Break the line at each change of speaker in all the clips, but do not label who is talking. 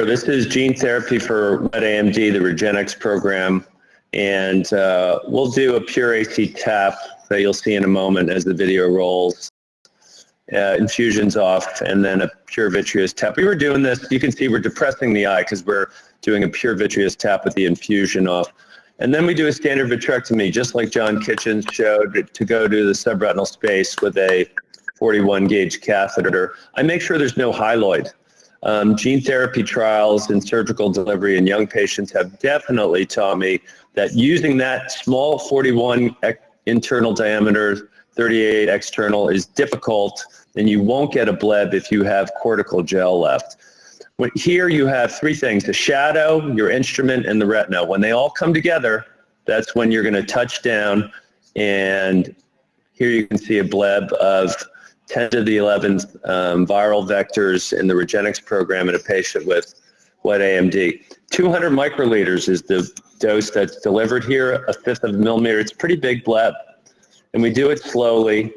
This is gene therapy for wet AMD, the Regenexx program, and we'll do a pure AC tap that you'll see in a moment as the video rolls. Infusions off, and then a pure vitreous tap. We were doing this, you can see we're depressing the eye because we're doing a pure vitreous tap with the infusion off. And then we do a standard vitrectomy, just like John Kitchens showed, to go to the subretinal space with a 41 gauge catheter. I make sure there's no hyaloid. Gene therapy trials and surgical delivery in young patients have definitely taught me that using that small 41 internal diameter, 38 external is difficult, and you won't get a bleb if you have cortical gel left. Here you have three things: the shadow, your instrument, and the retina. When they all come together, that's when you're going to touch down, and here you can see a bleb of 10 to the 11th viral vectors in the Regenexx program in a patient with wet AMD. 200 microliters is the dose that's delivered here, 1/5 of a millimeter. It's a pretty big bleb, and we do it slowly,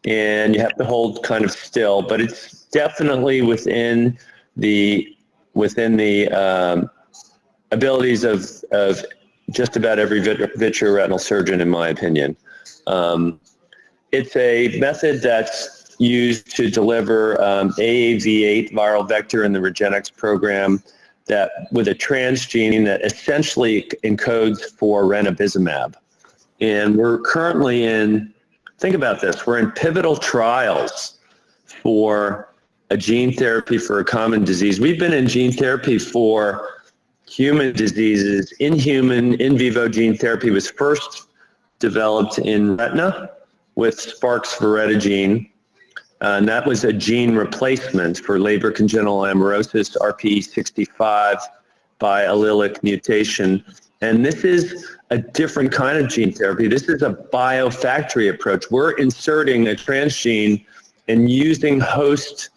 and you have to hold kind of still, but it's definitely within the abilities of just about every vitreoretinal surgeon, in my opinion. It's a method that's used to deliver AAV8 viral vector in the Regenexx program that with a transgene that essentially encodes for ranibizumab. And we're currently in, think about this, we're in pivotal trials for a gene therapy for a common disease. We've been in gene therapy for human diseases. In vivo gene therapy was first developed in retina with Spark's voretigene, and that was a gene replacement for Leber congenital amaurosis, RPE65 by allelic mutation. And this is a different kind of gene therapy. This is a biofactory approach. We're inserting a transgene and using host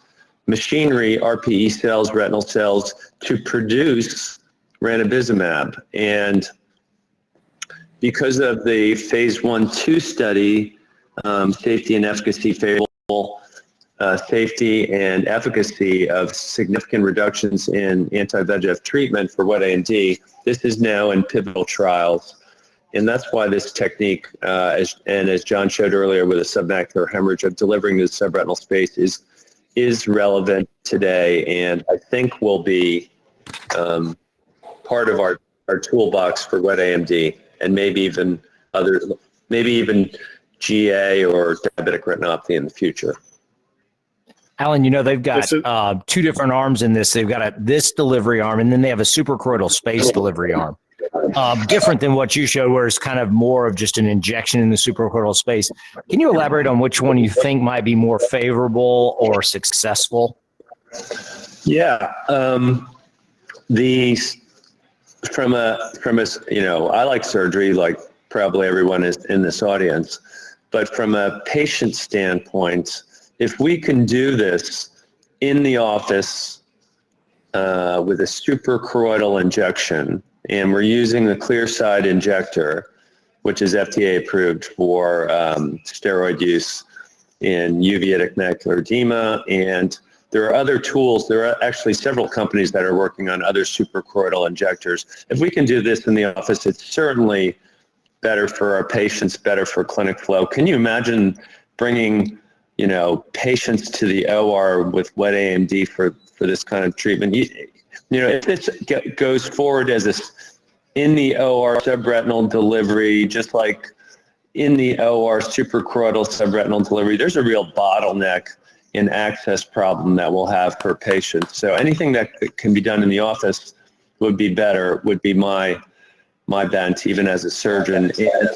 machinery, RPE cells, retinal cells, to produce ranibizumab. And because of the phase 1/2 study, safety and efficacy favorable, safety and efficacy of significant reductions in anti-VEGF treatment for wet AMD, this is now in pivotal trials. And that's why this technique, as John showed earlier with a submacular hemorrhage, of delivering to the subretinal space is relevant today, and I think will be part of our toolbox for wet AMD, and maybe even GA or diabetic retinopathy in the future.
Alan, you know, they've got two different arms in this. They've got this delivery arm, and then they have a suprachoroidal space delivery arm. Different than what you showed, where it's kind of more of just an injection in the suprachoroidal space. Can you elaborate on which one you think might be more favorable or successful?
Yeah, I like surgery, like probably everyone is in this audience, but from a patient standpoint, if we can do this in the office with a suprachoroidal injection, and we're using the Clearside injector, which is FDA approved for steroid use in uveitic macular edema, and there are other tools. There are actually several companies that are working on other suprachoroidal injectors. If we can do this in the office, it's certainly better for our patients, better for clinic flow. Can you imagine bringing, patients to the OR with wet AMD for this kind of treatment? If this goes forward as in the OR subretinal delivery, just like in the OR suprachoroidal subretinal delivery, there's a real bottleneck in access problem that we'll have for patients. So anything that can be done in the office would be better, would be my bent, even as a surgeon. And